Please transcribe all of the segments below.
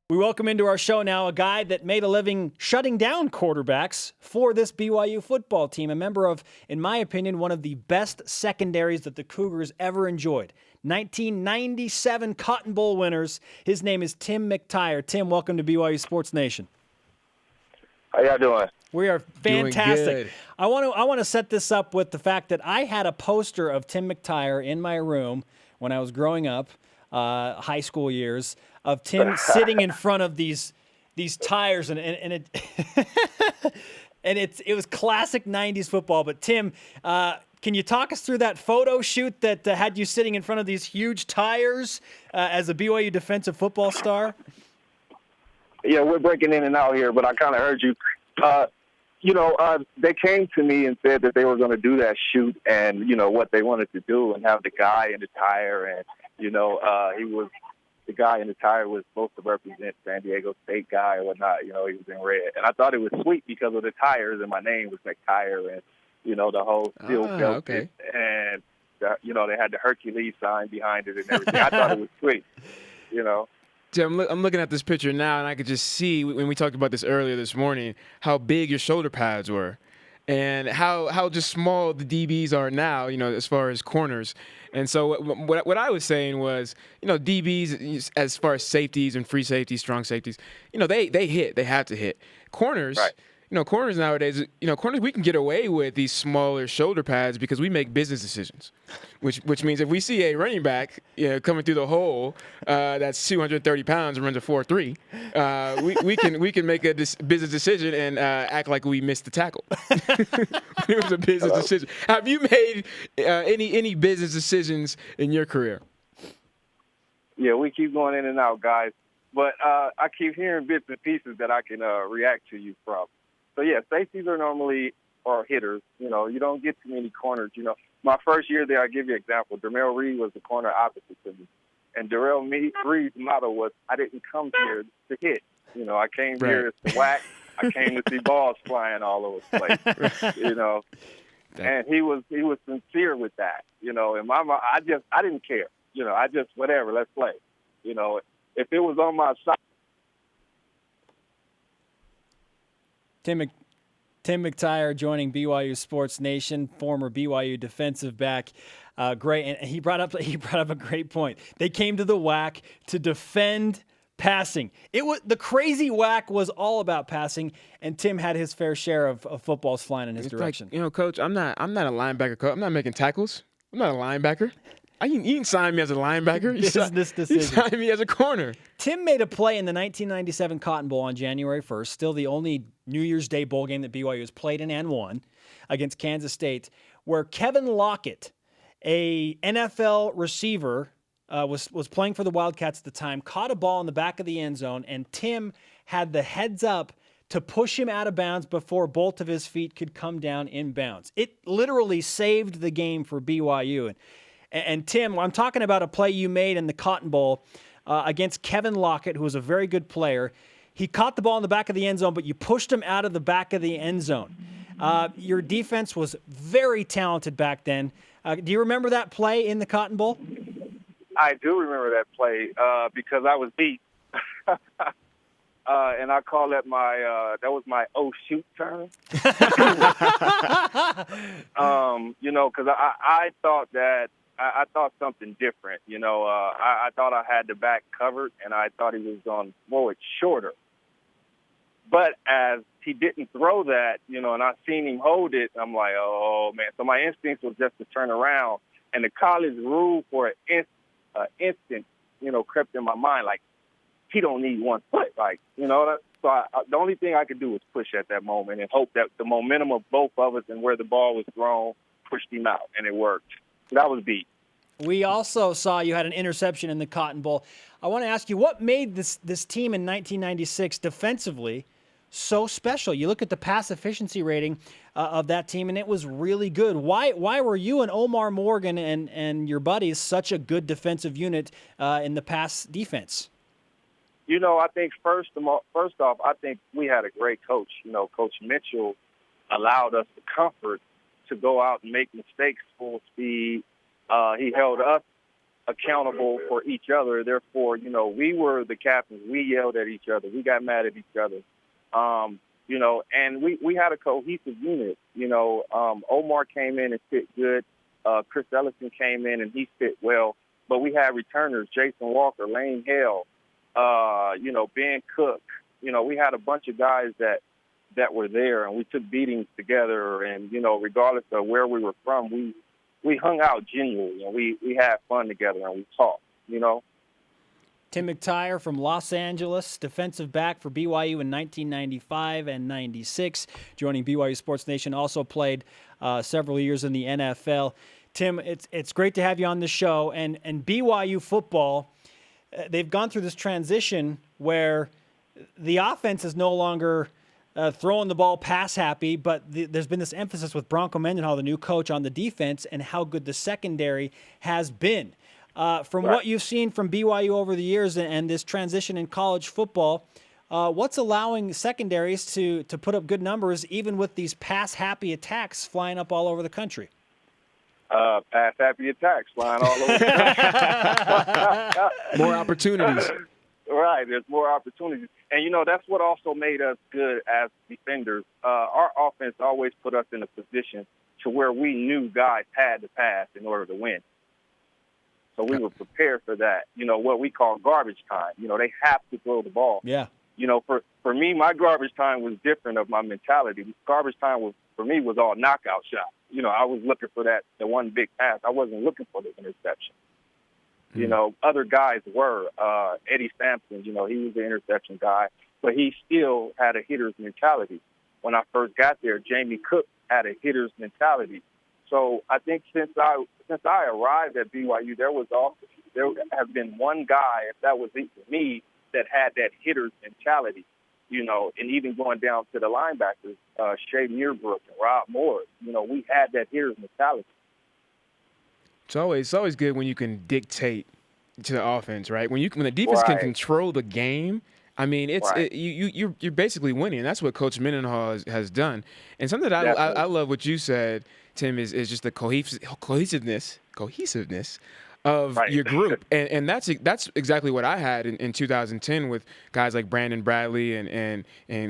We welcome into our show now a guy that made a living shutting down quarterbacks for this BYU football team, a member of, in my opinion, one of the best secondaries that the Cougars ever enjoyed. 1997 Cotton Bowl winners. His name is Tim McTyer. Tim, welcome to BYU Sports Nation. How y'all doing? We are fantastic. Doing good. I want to set this up with the fact that I had a poster of Tim McTyer in my room when I was growing up, high school years, of Tim sitting in front of these tires, and it it was classic 90s football. But Tim, can you talk us through that photo shoot that had you sitting in front of these huge tires as a BYU defensive football star? Yeah, we're breaking in and out here, but I kind of heard you. They came to me and said that they were going to do that shoot and, what they wanted to do and have the guy in the tire. And, the guy in the tire was supposed to represent San Diego State guy or whatnot. He was in red. And I thought it was sweet because of the tires, and my name was McTyer, and, the whole steel built okay. it. And, they had the Hercules sign behind it and everything. I thought it was sweet, Tim, I'm looking at this picture now, and I could just see, when we talked about this earlier this morning, how big your shoulder pads were and how just small the DBs are now, as far as corners. And so what I was saying was, DBs, as far as safeties and free safeties, strong safeties, they hit. They have to hit. Corners, right. Corners nowadays, corners, we can get away with these smaller shoulder pads because we make business decisions, which means if we see a running back coming through the hole that's 230 pounds and runs a 4.3, we can make a business decision and act like we missed the tackle. It was a business decision. Have you made any business decisions in your career? Yeah, we keep going in and out, guys. But I keep hearing bits and pieces that I can react to you from. So, yeah, safeties are normally hitters. You don't get too many corners. My first year there, I'll give you an example. Darrell Reed was the corner opposite to me. And Darrell Reed's motto was, I didn't come here to hit. I came here to whack. I came to see balls flying all over the place, And he was sincere with that, In my mind, I didn't care. I just, whatever, let's play. If it was on my side. Tim McTyer joining BYU Sports Nation, former BYU defensive back. Great, and he brought up a great point. They came to the WAC to defend passing. The crazy WAC was all about passing, and Tim had his fair share of footballs flying in his direction. Like, Coach, I'm not a linebacker, Coach. I'm not making tackles. I'm not a linebacker. You didn't sign me as a linebacker. You signed me as a corner. Tim made a play in the 1997 Cotton Bowl on January 1st, still the only New Year's Day bowl game that BYU has played in and won, against Kansas State, where Kevin Lockett, a NFL receiver, was playing for the Wildcats at the time, caught a ball in the back of the end zone, and Tim had the heads up to push him out of bounds before both of his feet could come down in bounds. It literally saved the game for BYU. And Tim, I'm talking about a play you made in the Cotton Bowl against Kevin Lockett, who was a very good player. He caught the ball in the back of the end zone, but you pushed him out of the back of the end zone. Your defense was very talented back then. Do you remember that play in the Cotton Bowl? I do remember that play because I was beat. And I call that that was my shoot turn. Because I thought that, I thought something different. I thought I had the back covered, and I thought he was going to throw it shorter. But as he didn't throw that, and I seen him hold it, I'm like, oh, man. So my instinct was just to turn around. And the college rule for an instant, crept in my mind, like, he don't need one foot. Like, so the only thing I could do was push at that moment and hope that the momentum of both of us and where the ball was thrown pushed him out, and it worked. That was beat. We also saw you had an interception in the Cotton Bowl. I want to ask you, what made this team in 1996 defensively so special? You look at the pass efficiency rating of that team, and it was really good. Why were you and Omar Morgan and your buddies such a good defensive unit in the pass defense? I think first off, I think we had a great coach. Coach Mitchell allowed us the comfort to go out and make mistakes full speed. He held us accountable for each other. Therefore, we were the captains. We yelled at each other. We got mad at each other. And we had a cohesive unit. Omar came in and fit good. Chris Ellison came in and he fit well. But we had returners, Jason Walker, Lane Hale, Ben Cook. We had a bunch of guys that were there, and we took beatings together. And, regardless of where we were from, we hung out genuinely, and we had fun together, and we talked, Tim McTyer from Los Angeles, defensive back for BYU in 1995 and 96, joining BYU Sports Nation, also played several years in the NFL. Tim, it's great to have you on the show. And BYU football, they've gone through this transition where the offense is no longer throwing the ball pass happy, but there's been this emphasis with Bronco Mendenhall, the new coach, on the defense and how good the secondary has been. From what you've seen from BYU over the years and this transition in college football, what's allowing secondaries to put up good numbers even with these pass-happy attacks flying up all over the country? Pass-happy attacks flying all over the country. More opportunities. Right, there's more opportunities. And, that's what also made us good as defenders. Our offense always put us in a position to where we knew guys had to pass in order to win. So we were prepared for that, what we call garbage time. They have to throw the ball. Yeah. For me, my garbage time was different of my mentality. Garbage time for me was all knockout shots. I was looking for the one big pass. I wasn't looking for the interception. Other guys were. Eddie Sampson, he was the interception guy, but he still had a hitter's mentality. When I first got there, Jamie Cook had a hitter's mentality. So I think since I arrived at BYU, there has been one guy, if that was me, that had that hitter's mentality. And even going down to the linebackers, Shea Muirbrook and Rob Morris, we had that hitter's mentality. It's always good when you can dictate to the offense, right? When the defense can control the game, I mean, you're basically winning. And that's what Coach Mendenhall has done. And something that I love what you said, Tim, is just the cohesiveness of your group, and that's exactly what I had in 2010 with guys like Brandon Bradley and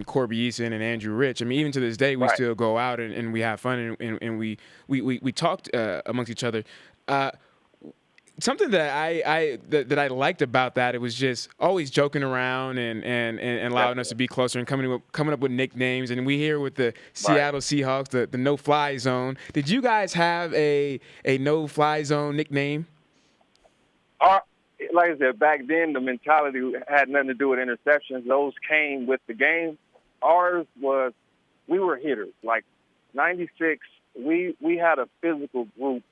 Corby Eason and Andrew Rich. I mean, even to this day, we still go out and we have fun and we talked amongst each other. Something that I liked about that, it was just always joking around and allowing us to be closer and coming up with nicknames. And we here with the Seattle Seahawks, the no-fly zone. Did you guys have a no-fly zone nickname? Like I said, back then the mentality had nothing to do with interceptions. Those came with the game. Ours was, we were hitters. Like 96, we had a physical group.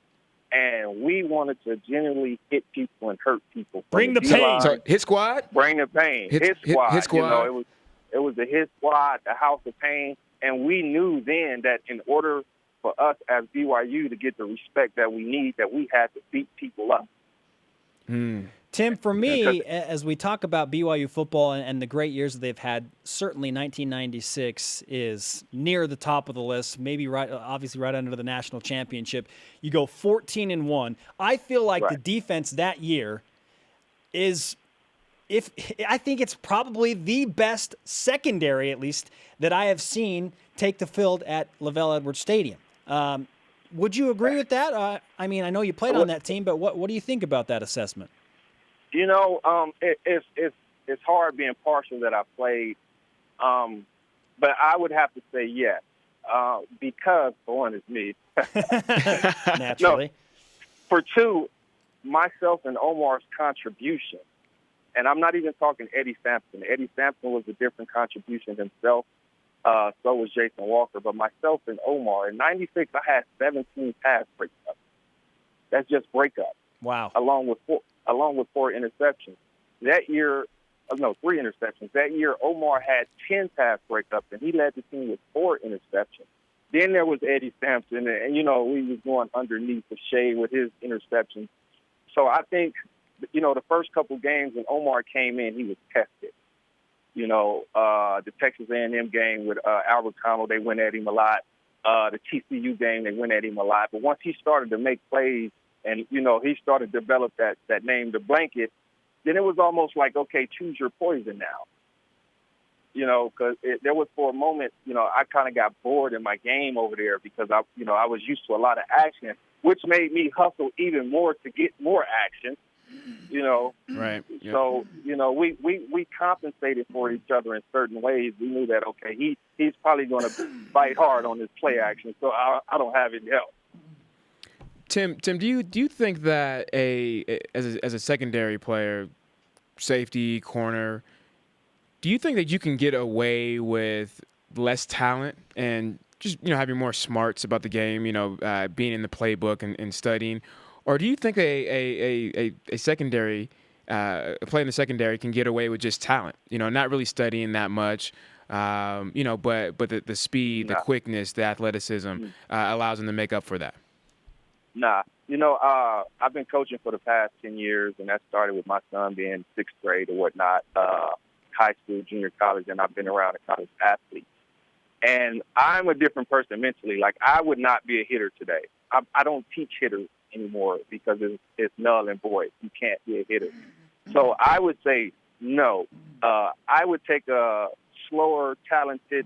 And we wanted to genuinely hit people and hurt people. Bring the pain. So, hit squad? Bring the pain. Hit squad. Hit squad. It was the hit squad, the house of pain. And we knew then that in order for us as BYU to get the respect that we need, that we had to beat people up. Tim, for me, as we talk about BYU football and the great years that they've had, certainly 1996 is near the top of the list, maybe obviously right under the national championship. You go 14-1. I feel like the defense that year I think it's probably the best secondary, at least, that I have seen take the field at Lavelle Edwards Stadium. Would you agree with that? I mean, I know you played on that team, but what do you think about that assessment? It's hard being partial that I played, but I would have to say yes, because for one, it's me. Naturally. No, for two, myself and Omar's contribution, and I'm not even talking Eddie Sampson. Eddie Sampson was a different contribution himself. So was Jason Walker. But myself and Omar, in 96, I had 17 pass breakups. That's just breakups. Wow. Along with 4 interceptions. That year, 3 interceptions. That year, Omar had 10 pass breakups, and he led the team with 4 interceptions. Then there was Eddie Sampson, and we was going underneath the shade with his interceptions. So I think, the first couple games when Omar came in, he was tested. The Texas A&M game with Albert Connell, they went at him a lot. The TCU game, they went at him a lot. But once he started to make plays and, you know, he started to develop that name, the Blanket, then it was almost like, okay, choose your poison now. You know, because there was for a moment, you know, I kind of got bored in my game over there because I was used to a lot of action, which made me hustle even more to get more action. You know, right? Yep. So you know, we compensated for each other in certain ways. We knew that okay, he's probably going to fight hard on his play action, so I don't have any help. Tim, do you think that as a secondary player, safety, corner, do you think that you can get away with less talent and just, you know, having more smarts about the game, you know, being in the playbook and studying? Or do you think a secondary, a player in the secondary can get away with just talent, you know, not really studying that much, you know, but the speed, the quickness, the athleticism allows them to make up for that? Nah. You know, I've been coaching for the past 10 years, and that started with my son being sixth grade or whatnot, high school, junior college, and I've been around a college athlete. And I'm a different person mentally. Like, I would not be a hitter today. I don't teach hitters anymore because it's null and void. You can't be a hitter. So I would say no. I would take a slower, talented,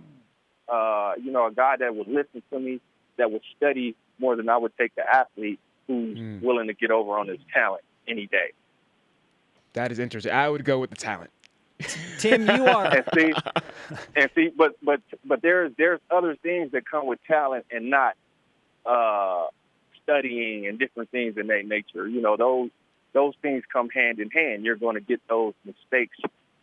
you know, a guy that would listen to me, that would study more than I would take the athlete who's willing to get over on his talent any day. That is interesting. I would go with the talent. Tim, you are. and see, but there's other things that come with talent and not studying and different things in that nature. You know, those things come hand in hand. You're going to get those mistakes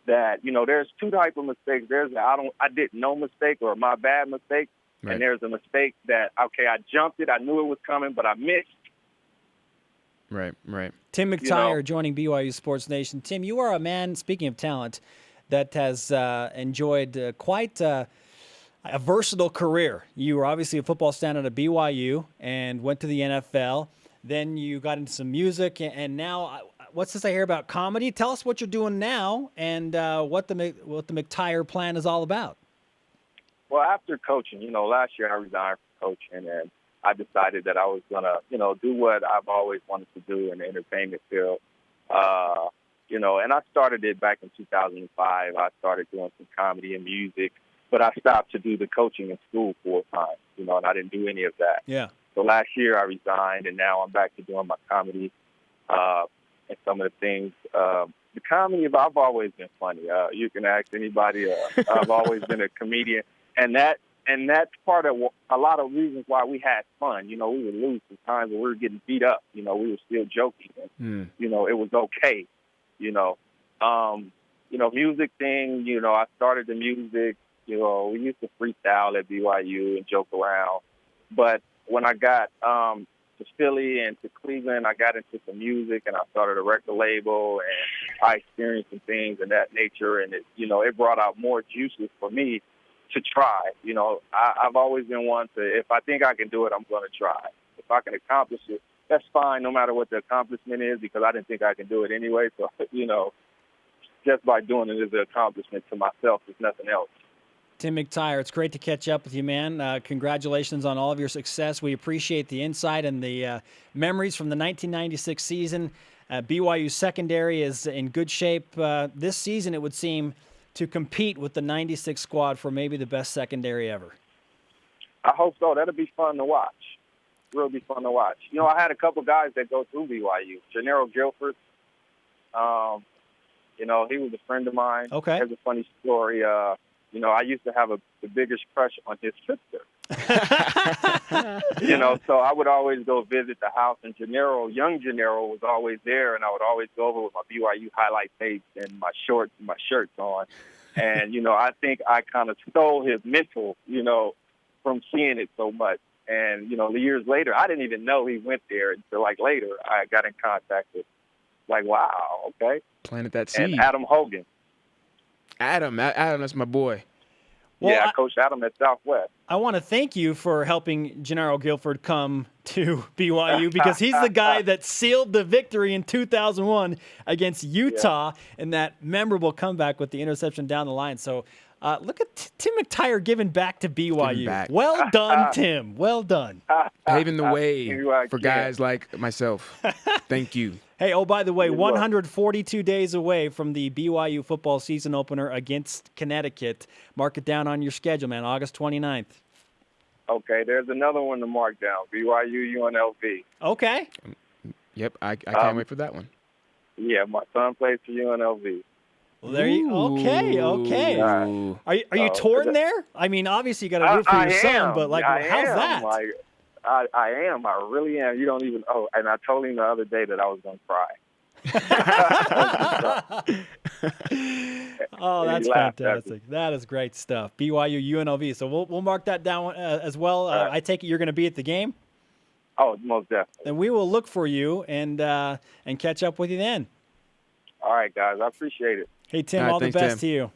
that, you know, there's two types of mistakes. There's I didn't know mistake or my bad mistake. Right. And there's a mistake that, okay, I jumped it. I knew it was coming, but I missed. Right. Tim McTyer joining BYU Sports Nation. Tim, you are a man, speaking of talent, that has enjoyed quite a versatile career. You were obviously a football standout at BYU and went to the NFL. Then you got into some music, and now what's this I hear about comedy? Tell us what you're doing now and what the McTyer plan is all about. Well, after coaching, you know, last year I resigned from coaching, and I decided that I was going to, you know, do what I've always wanted to do in the entertainment field. You know, and I started it back in 2005. I started doing some comedy and music, but I stopped to do the coaching in school full time, you know, and I didn't do any of that. Yeah. So last year I resigned, and now I'm back to doing my comedy and some of the things. The comedy, I've always been funny. You can ask anybody. I've always been a comedian. And that's part of a lot of reasons why we had fun. You know, we would lose sometimes, but we were getting beat up. You know, we were still joking. And, you know, it was okay. You know, music thing. You know, I started the music. You know, we used to freestyle at BYU and joke around. But when I got to Philly and to Cleveland, I got into some music and I started a record label, and I experienced some things in that nature. And it brought out more juices for me to try. You know, I've always been one to, if I think I can do it, I'm going to try. If I can accomplish it, that's fine, no matter what the accomplishment is, because I didn't think I can do it anyway. So, you know, just by doing it is an accomplishment to myself. It's nothing else. Tim McTyer, it's great to catch up with you, man. Congratulations on all of your success. We appreciate the insight and the memories from the 1996 season. BYU secondary is in good shape this season, it would seem, to compete with the 96 squad for maybe the best secondary ever. I hope so. That'll be fun to watch. It'll be fun to watch. You know, I had a couple guys that go through BYU. Gennaro Guilford, you know, he was a friend of mine. Okay. There's a funny story. You know, I used to have the biggest crush on his sister. You know, so I would always go visit the house, and young Gennaro was always there, and I would always go over with my BYU highlight tapes and my shorts and my shirts on. And, you know, I think I kind of stole his mental, you know, from seeing it so much. And, you know, years later, I didn't even know he went there until, like, later I got in contact with, like, wow, okay. Planted that seed. And Adam Hogan. Adam, that's my boy. Well, yeah, I coached Adam at Southwest. I want to thank you for helping Gennaro Guilford come to BYU, because he's the guy that sealed the victory in 2001 against Utah in that memorable comeback with the interception down the line. So Look at Tim McTyer giving back to BYU. back. Well done, Tim. Well done. Paving the way do I for can. guys like myself. Thank you. Hey, oh, by the way, You're welcome. 142 days away from the BYU football season opener against Connecticut. Mark it down on your schedule, man, August 29th. Okay, there's another one to mark down, BYU UNLV. Okay. Yep, I can't wait for that one. Yeah, my son plays for UNLV. Well, there you okay. Ooh. Are you torn there? I mean, obviously you got to root for your son, but like, I how's am. that? Like, I am. I really am. You don't even. Oh, and I told him the other day that I was going to cry. Oh, And he that's laughed at me. fantastic. That is great stuff. BYU UNLV. So we'll mark that down as well. right. I take it you're going to be at the game, Oh, most definitely. and we will look for you and catch up with you then. All right, guys. I appreciate it. Hey Tim, All right, all the thanks, best Tim. to you.